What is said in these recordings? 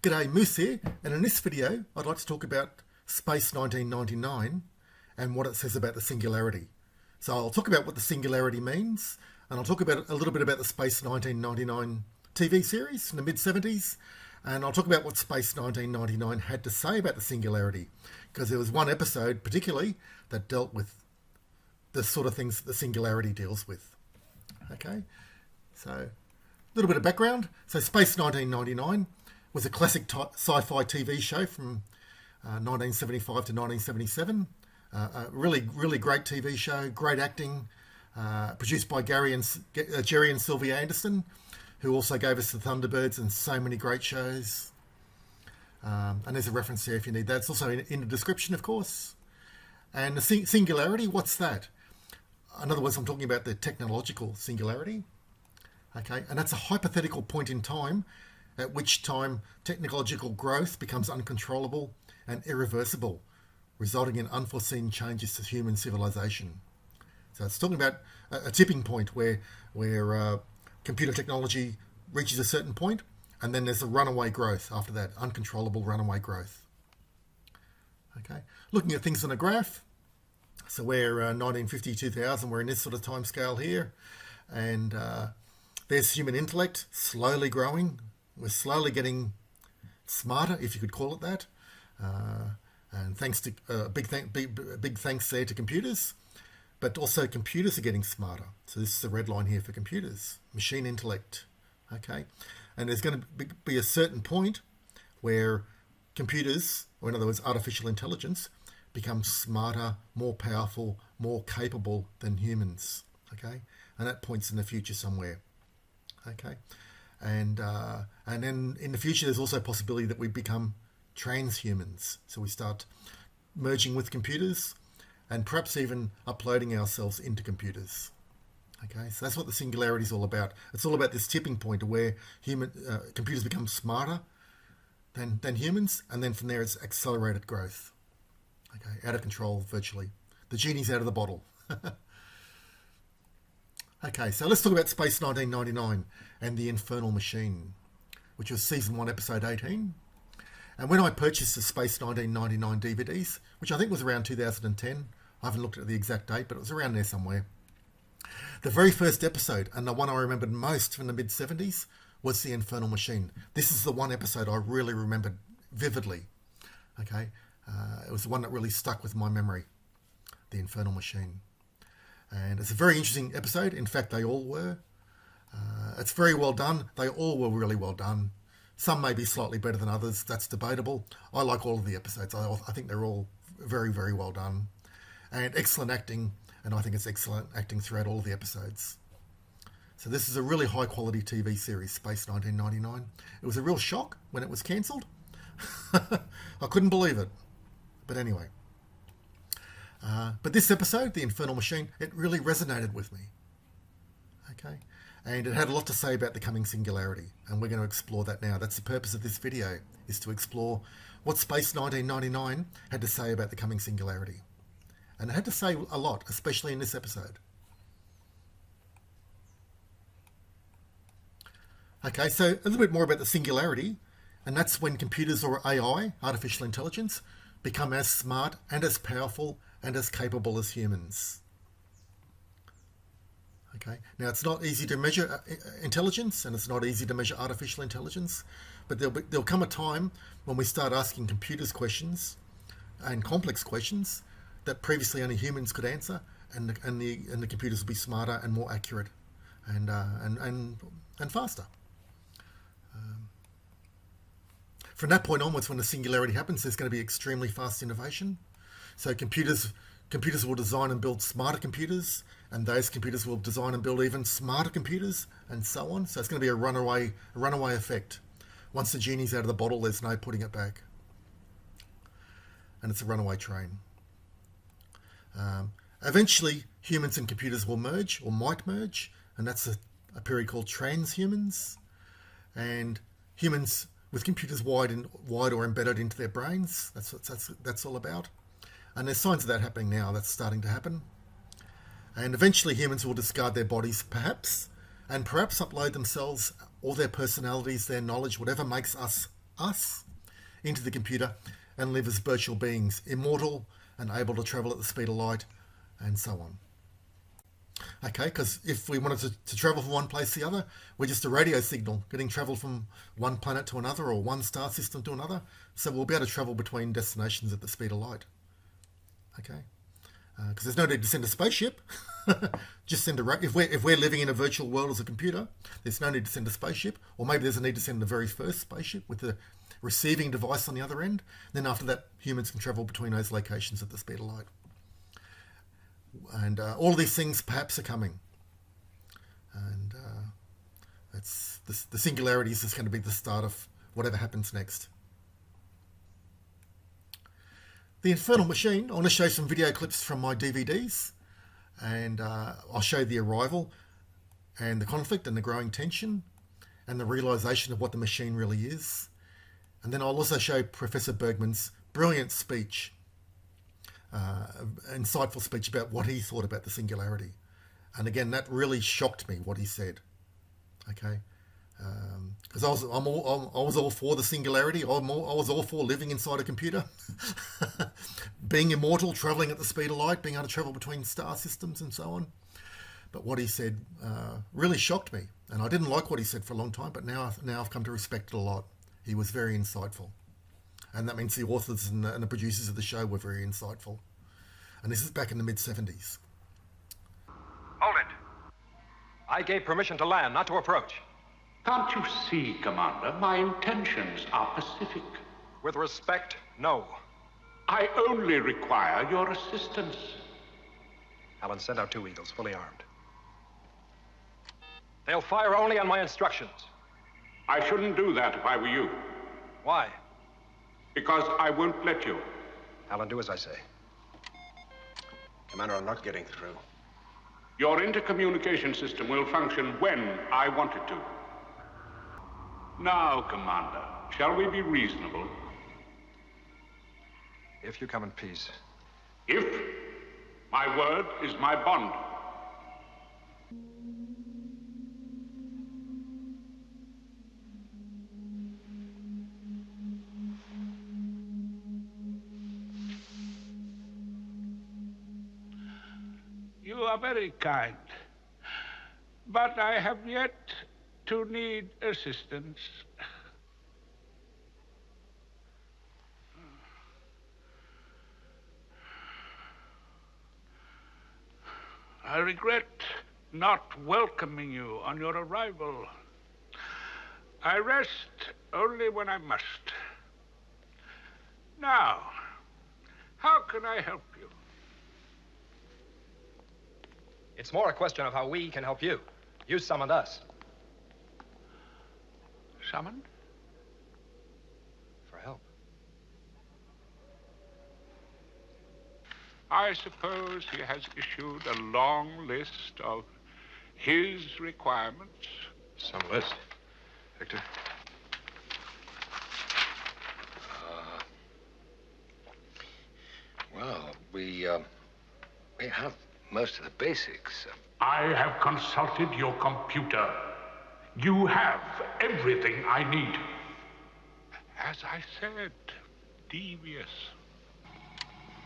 G'day, Moose here, and in this video I'd like to talk about Space 1999 and what it says about the singularity. So I'll talk about what the singularity means, and I'll talk about a little bit about the Space 1999 TV series in the mid-70s, and I'll talk about what Space 1999 had to say about the singularity, because there was one episode particularly that dealt with the sort of things that the singularity deals with. Okay, so a little bit of background. So Space 1999 was a classic sci-fi TV show from 1975 to 1977. A really great TV show, great acting, produced by Jerry and Sylvia Anderson, who also gave us the Thunderbirds and so many great shows. And there's a reference there if you need that. It's also in the description, of course. And the singularity, what's that? In other words, I'm talking about the technological singularity. Okay, and that's a hypothetical point in time at which time technological growth becomes uncontrollable and irreversible, resulting in unforeseen changes to human civilization. So it's talking about a tipping point where computer technology reaches a certain point, and then there's a runaway growth after that, uncontrollable runaway growth. Okay, looking at things on a graph. So we're 1950, 2000, we're in this sort of time scale here, and there's human intellect slowly growing. We're slowly getting smarter, if you could call it that, and thanks to big thanks there to computers, but also computers are getting smarter. So this is the red line here for computers, machine intellect. Okay, and there's going to be a certain point where computers, or in other words, artificial intelligence, become smarter, more powerful, more capable than humans. Okay, and that point's in the future somewhere. Okay. And then in the future, there's also a possibility that we become transhumans. So we start merging with computers and perhaps even uploading ourselves into computers. Okay, so that's what the singularity is all about. It's all about this tipping point where computers become smarter than humans, and then from there it's accelerated growth. Okay, out of control virtually. The genie's out of the bottle. Okay, so let's talk about Space 1999 and the Infernal Machine, which was Season 1, Episode 18. And when I purchased the Space 1999 DVDs, which I think was around 2010, I haven't looked at the exact date, but it was around there somewhere. The very first episode, and the one I remembered most from the mid-70s, was the Infernal Machine. This is the one episode I really remembered vividly. Okay, it was the one that really stuck with my memory, the Infernal Machine. And it's a very interesting episode. In fact, they all were. It's very well done. They all were really well done. Some may be slightly better than others. That's debatable. I like all of the episodes. I think they're all very, very well done. And excellent acting. And I think it's excellent acting throughout all of the episodes. So this is a really high-quality TV series, Space 1999. It was a real shock when it was cancelled. I couldn't believe it. But anyway. But this episode, The Infernal Machine, it really resonated with me. Okay, and it had a lot to say about the coming singularity, and we're going to explore that now. That's the purpose of this video, is to explore what Space 1999 had to say about the coming singularity. And it had to say a lot, especially in this episode. Okay, so a little bit more about the singularity, and that's when computers or AI, artificial intelligence, become as smart and as powerful and as capable as humans. Okay, now it's not easy to measure intelligence, and it's not easy to measure artificial intelligence, but there'll come a time when we start asking computers questions and complex questions that previously only humans could answer, and the computers will be smarter and more accurate and faster. From that point onwards, when the singularity happens, there's going to be extremely fast innovation. So computers will design and build smarter computers, and those computers will design and build even smarter computers, and so on. So it's going to be a runaway effect. Once the genie's out of the bottle, there's no putting it back. And it's a runaway train. Eventually, humans and computers will merge, or might merge, and that's a period called transhumans. And humans with computers wide or embedded into their brains. That's all about. And there's signs of that happening now. That's starting to happen. And eventually humans will discard their bodies, perhaps, and perhaps upload themselves, all their personalities, their knowledge, whatever makes us us, into the computer and live as virtual beings, immortal and able to travel at the speed of light, and so on. Okay, because if we wanted to travel from one place to the other, we're just a radio signal getting travel from one planet to another or one star system to another. So we'll be able to travel between destinations at the speed of light. Okay, because there's no need to send a spaceship. Just send a if we're living in a virtual world as a computer, there's no need to send a spaceship. Or maybe there's a need to send the very first spaceship with the receiving device on the other end. Then after that, humans can travel between those locations at the speed of light. And all of these things perhaps are coming. And that's the Singularity is just going to be the start of whatever happens next. The Infernal Machine, I want to show some video clips from my DVDs. And I'll show the arrival and the conflict and the growing tension and the realisation of what the machine really is. And then I'll also show Professor Bergman's brilliant speech, insightful speech about what he thought about the Singularity. And again, that really shocked me, what he said. Okay, because I was all for the Singularity. I was all for living inside a computer, being immortal, travelling at the speed of light, being able to travel between star systems and so on. But what he said really shocked me, and I didn't like what he said for a long time. But now I've come to respect it a lot. He was very insightful, and that means the authors and the producers of the show were very insightful. And this is back in the mid-70s. Hold it. I gave permission to land, not to approach. Can't you see, Commander, my intentions are pacific. With respect, no. I only require your assistance. Alan, send out 2 Eagles, fully armed. They'll fire only on my instructions. I shouldn't do that if I were you. Why? Because I won't let you. Alan, do as I say. Commander, I'm not getting through. Your intercommunication system will function when I want it to. Now, Commander, shall we be reasonable? If you come in peace. If? My word is my bond. You are very kind, but I have yet to need assistance. I regret not welcoming you on your arrival. I rest only when I must. Now, how can I help you? It's more a question of how we can help you. You summoned us. Summoned? For help. I suppose he has issued a long list of his requirements. Some list. Victor? Well, we have most of the basics. I have consulted your computer. You have everything I need. As I said, devious.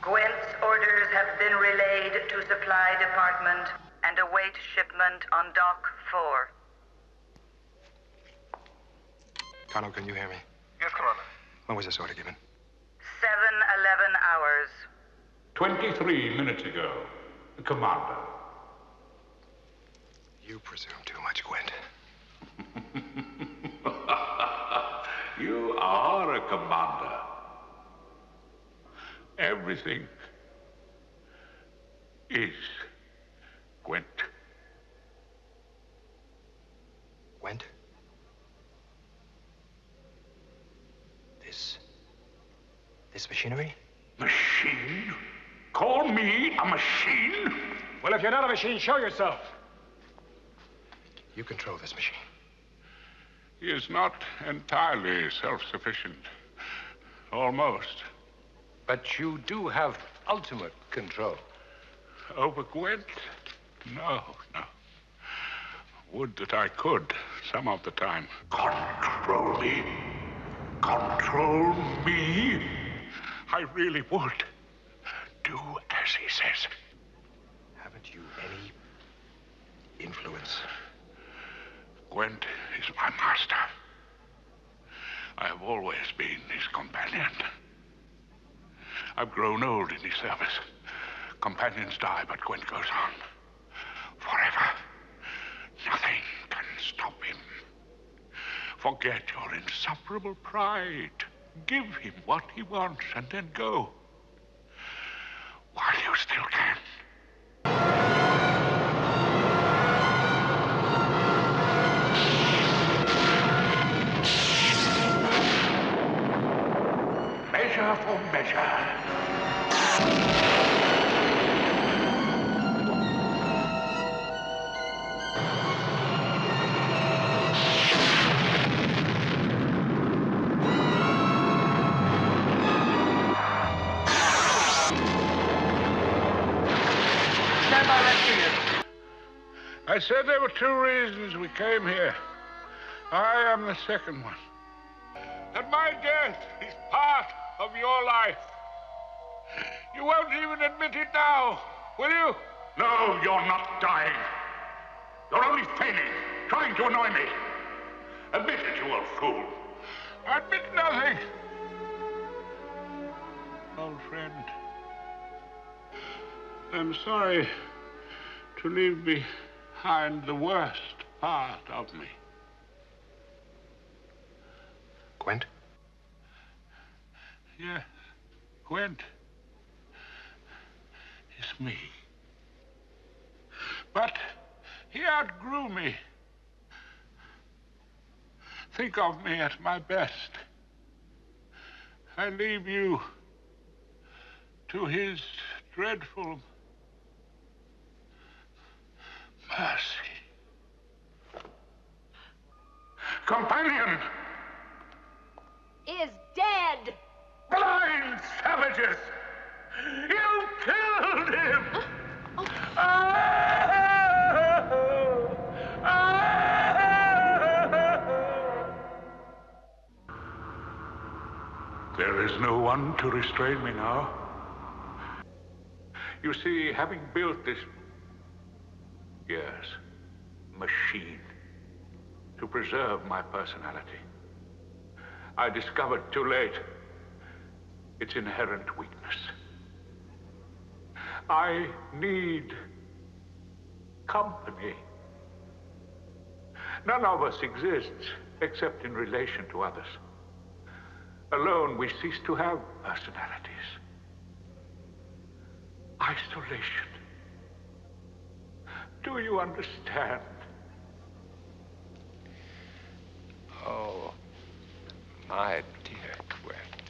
Gwent's orders have been relayed to Supply Department and await shipment on Dock 4. Colonel, can you hear me? Yes, Commander. When was this order given? 7:11 hours. 23 minutes ago, Commander. You presume too much, Gwent. You are a commander. Everything is Gwent. Gwent? This machinery? Machine? Call me a machine? Well, if you're not a machine, show yourself. You control this machine. He is not entirely self-sufficient. Almost. But you do have ultimate control. Over Gwent? No. Would that I could, some of the time. Control me. Control me? I really would. Do as he says. Haven't you any influence? Gwent is my master. I have always been his companion. I've grown old in his service. Companions die, but Gwent goes on. Forever. Nothing can stop him. Forget your insufferable pride. Give him what he wants and then go. While you still can. Measure for measure. I said there were two reasons we came here. I am the second one. And my death is part of your life. You won't even admit it now, will you? No, you're not dying. You're only feigning, trying to annoy me. Admit it, you old fool. Admit nothing. Old friend, I'm sorry to leave behind the worst part of me. Gwent? Yes, Gwent is me. But he outgrew me. Think of me at my best. I leave you to his dreadful mercy. Companion! Is dead! Blind savages! You killed him! There is no one to restrain me now. You see, having built this, yes, machine to preserve my personality, I discovered too late its inherent weakness. I need company. None of us exists except in relation to others. Alone, we cease to have personalities. Isolation. Do you understand? Oh, my dear Gwent.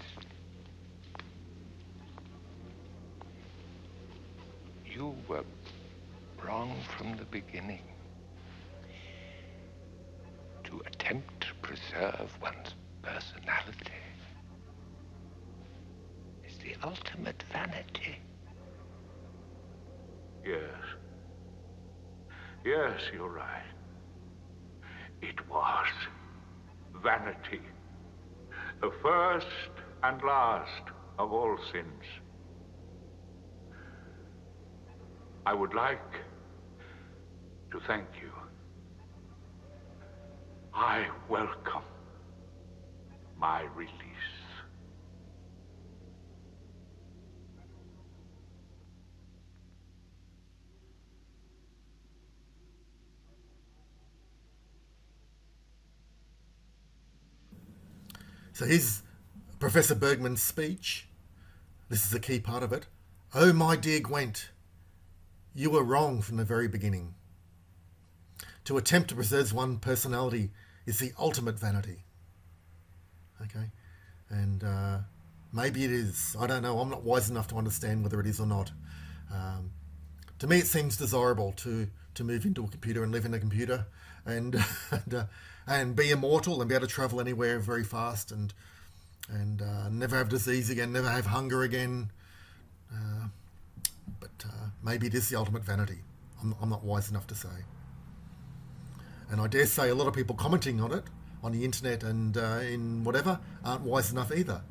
You were wrong from the beginning. To attempt to preserve one's personality is the ultimate vanity. Yes. Yes, you're right. It was vanity. The first and last of all sins. I would like to thank you. I welcome my release. So here's Professor Bergman's speech. This is a key part of it. Oh, my dear Gwent, you were wrong from the very beginning. To attempt to preserve one personality is the ultimate vanity. Okay? And maybe it is. I don't know. I'm not wise enough to understand whether it is or not. To me, it seems desirable to move into a computer and live in a computer and and be immortal and be able to travel anywhere very fast and never have disease again, never have hunger again. But maybe it is the ultimate vanity. I'm not wise enough to say. And I dare say a lot of people commenting on it on the internet and in whatever aren't wise enough either.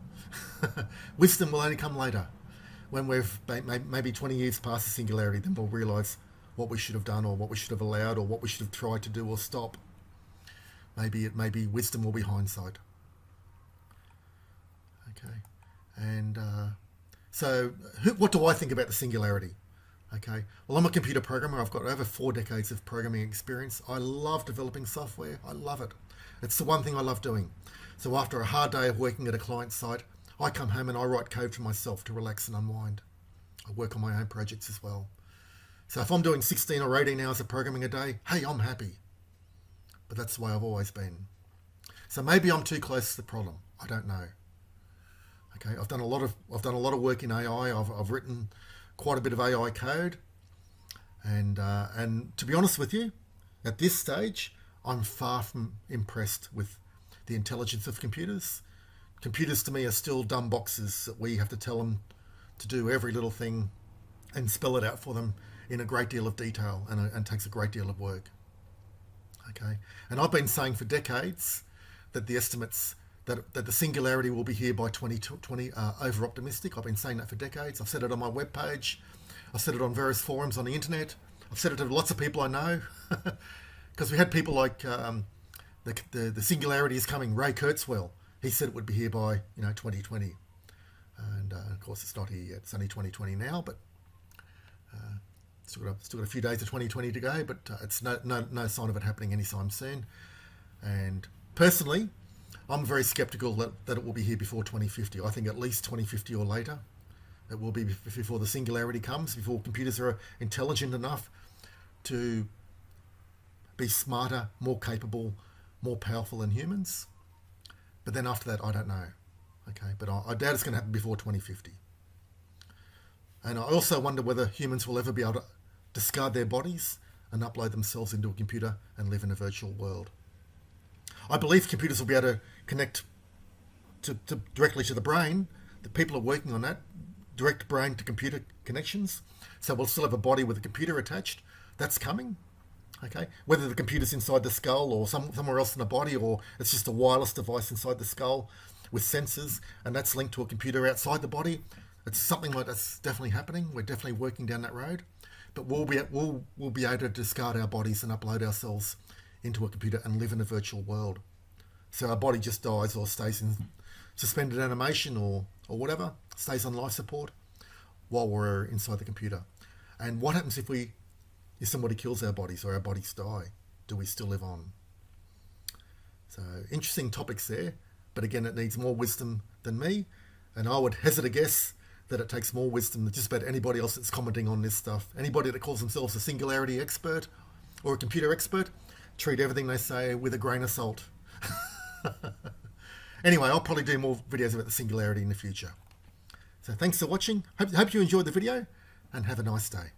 Wisdom will only come later, when we've maybe 20 years past the singularity. Then we'll realise what we should have done, or what we should have allowed, or what we should have tried to do or stop. Maybe wisdom will be hindsight. Okay, and so what do I think about the singularity? Okay, well, I'm a computer programmer. I've got over 4 decades of programming experience. I love developing software. I love it. It's the one thing I love doing. So after a hard day of working at a client site, I come home and I write code for myself to relax and unwind. I work on my own projects as well. So if I'm doing 16 or 18 hours of programming a day, hey, I'm happy. But that's the way I've always been. So maybe I'm too close to the problem. I don't know. Okay, I've done a lot of work in AI. I've written quite a bit of AI code, and to be honest with you, at this stage, I'm far from impressed with the intelligence of computers. Computers to me are still dumb boxes that we have to tell them to do every little thing and spell it out for them in a great deal of detail, and takes a great deal of work. Okay, and I've been saying for decades that the estimates that the singularity will be here by 2020 are over-optimistic. I've been saying that for decades. I've said it on my webpage. I've said it on various forums on the internet. I've said it to lots of people I know. Because we had people like the singularity is coming, Ray Kurzweil. He said it would be here by 2020. And of course it's not here yet. It's only 2020 now, but still got a few days of 2020 to go, but it's no sign of it happening anytime soon. And personally, I'm very sceptical that it will be here before 2050. I think at least 2050 or later. It will be before the singularity comes, before computers are intelligent enough to be smarter, more capable, more powerful than humans. But then after that, I don't know. Okay, but I doubt it's going to happen before 2050. And I also wonder whether humans will ever be able to discard their bodies and upload themselves into a computer and live in a virtual world. I believe computers will be able to connect directly to the brain. The people are working on that, direct brain to computer connections. So we'll still have a body with a computer attached. That's coming. Okay, whether the computer's inside the skull or somewhere else in the body, or it's just a wireless device inside the skull with sensors, and that's linked to a computer outside the body. It's something like that's definitely happening. We're definitely working down that road. But we'll be able to discard our bodies and upload ourselves into a computer and live in a virtual world. So our body just dies or stays in suspended animation or whatever, stays on life support while we're inside the computer. And what happens if somebody kills our bodies or our bodies die? Do we still live on? So interesting topics there, but again, it needs more wisdom than me, and I would hazard a guess that it takes more wisdom than just about anybody else that's commenting on this stuff. Anybody that calls themselves a singularity expert or a computer expert, treat everything they say with a grain of salt. Anyway, I'll probably do more videos about the singularity in the future. So thanks for watching. Hope you enjoyed the video, and have a nice day.